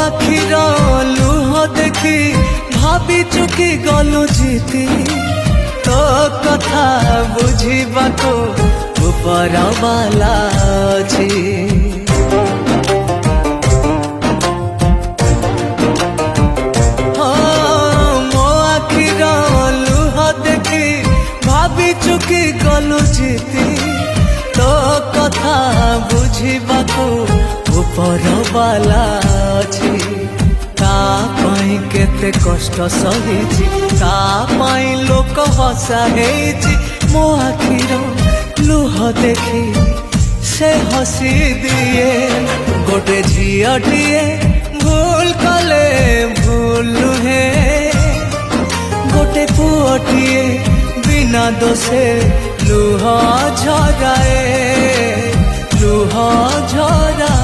आखिर लुह देखी भाभी चुकी गलु जीती तो कथा बुझिबाको ऊपर वाला अछि। मो आखिर लुह देखी भाभी चुकी गलु जीती तो कथा बुझिबाको ऊपर वाला अछि। तापाई केते कष्ट सहिछि तापाई लोक हसा हेछि मो आखिर लुह देखी से हसी दिए। गोटे झियटिए भूल कले भूल नुहे गोटे पुअटिए बिना दोषे लुह झराए लुह झराए।